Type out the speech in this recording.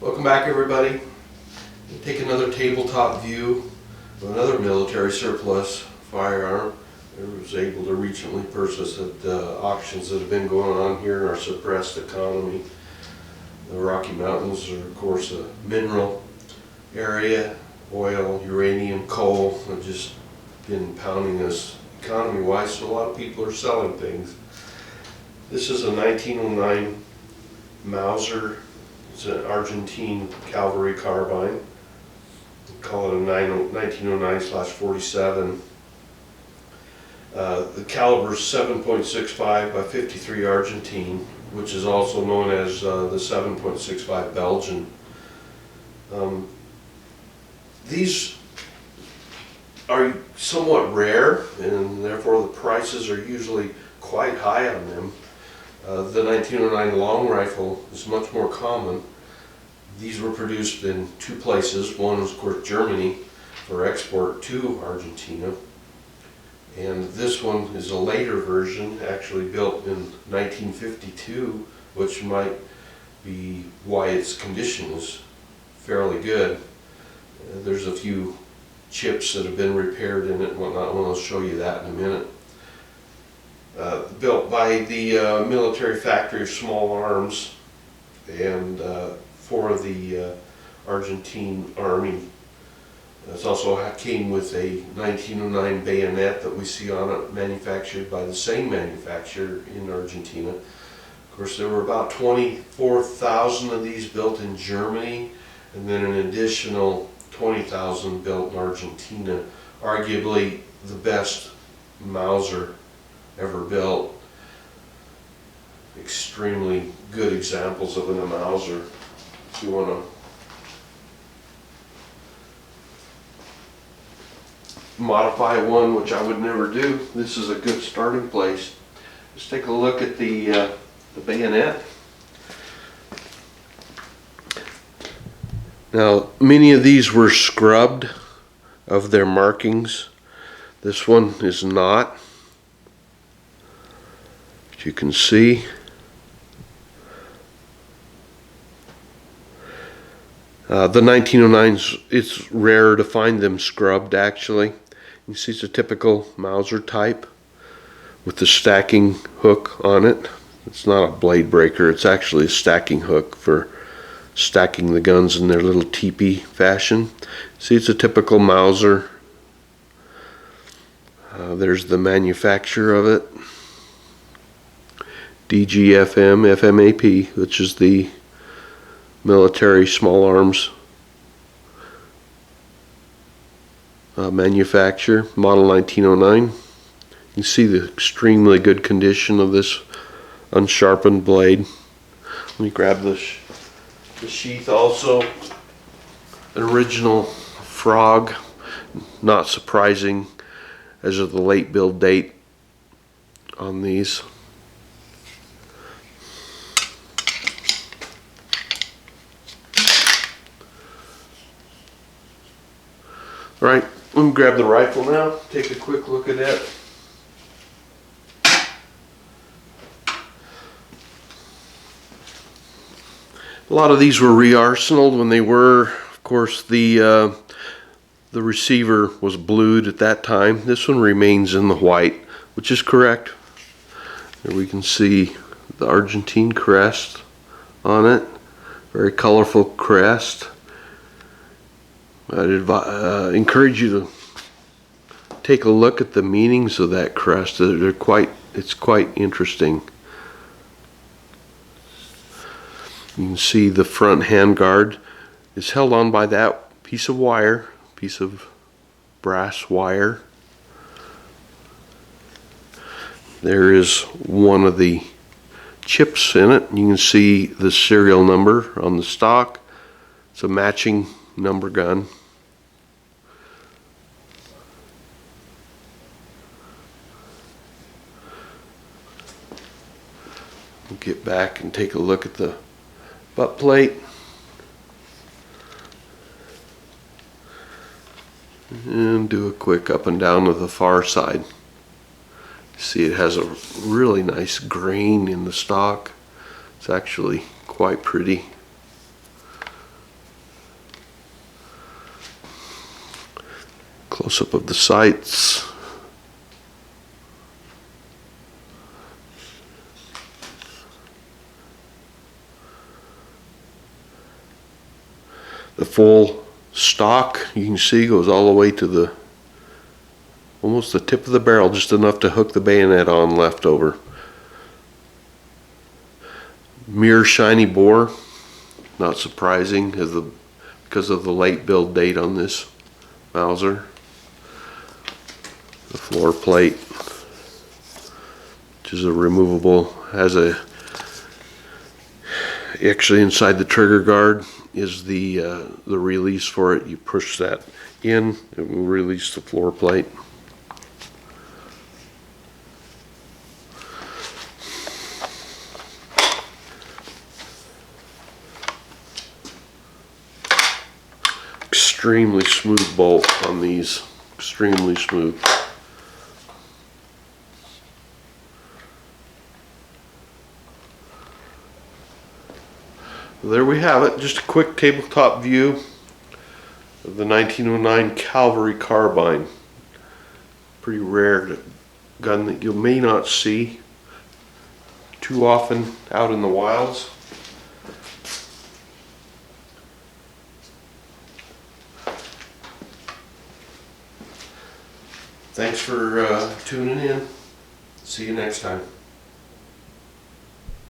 Welcome back, everybody. Take another tabletop view of another military surplus firearm I was able to recently purchase at auctions that have been going on here in our suppressed economy. The Rocky Mountains are, of course, a mineral area. Oil, uranium, coal have just been pounding us economy-wise, so a lot of people are selling things. This is a 1909 Mauser. It's an Argentine Cavalry Carbine. We call it a 1909/47. The caliber is 7.65 by 53 Argentine, which is also known as the 7.65 Belgian. These are somewhat rare, and therefore the prices are usually quite high on them. The 1909 long rifle is much more common. These were produced in two places. One was, of course, Germany for export to Argentina. And this one is a later version, actually built in 1952, which might be why its condition is fairly good. There's a few chips that have been repaired in it and whatnot, and I'll show you that in a minute. Built by the military factory of small arms and for the Argentine Army. It also came with a 1909 bayonet that we see on it, manufactured by the same manufacturer in Argentina. Of course, there were about 24,000 of these built in Germany, and then an additional 20,000 built in Argentina. Arguably the best Mauser ever built. Extremely good examples of a Mauser. If you want to modify one, which I would never do, this is a good starting place. Let's take a look at the bayonet. Now, many of these were scrubbed of their markings. This one is not. As you can see, the 1909s, it's rare to find them scrubbed, actually. You see it's a typical Mauser type with the stacking hook on it. It's not a blade breaker, it's actually a stacking hook for stacking the guns in their little teepee fashion. See, it's a typical Mauser. There's the manufacturer of it. DGFM, FMAP, which is the military small arms manufacturer, model 1909. You see the extremely good condition of this unsharpened blade. Let me grab the sheath also. An original frog, not surprising as of the late build date on these. All right, let me grab the rifle now, take a quick look at it. A lot of these were re-arsenaled when they were, of course, the receiver was blued at that time. This one remains in the white, which is correct. There we can see the Argentine crest on it, very colorful crest. I'd encourage you to take a look at the meanings of that crest. It's quite interesting. You can see the front handguard is held on by that piece of wire, piece of brass wire. There is one of the chips in it. You can see the serial number on the stock. It's a matching number gun. We'll get back and take a look at the butt plate. And do a quick up and down of the far side. See, it has a really nice grain in the stock. It's actually quite pretty. Close-up of the sights. The full stock, you can see, goes all the way to the almost the tip of the barrel, just enough to hook the bayonet on left over. Mirror shiny bore, not surprising because of the late build date on this Mauser. The floor plate, which is a removable, actually inside the trigger guard is the release for it. You push that in, it will release the floor plate. Extremely smooth bolt on these, extremely smooth. There we have it, just a quick tabletop view of the 1909 Cavalry Carbine. Pretty rare gun that you may not see too often out in the wilds. Thanks for tuning in. See you next time.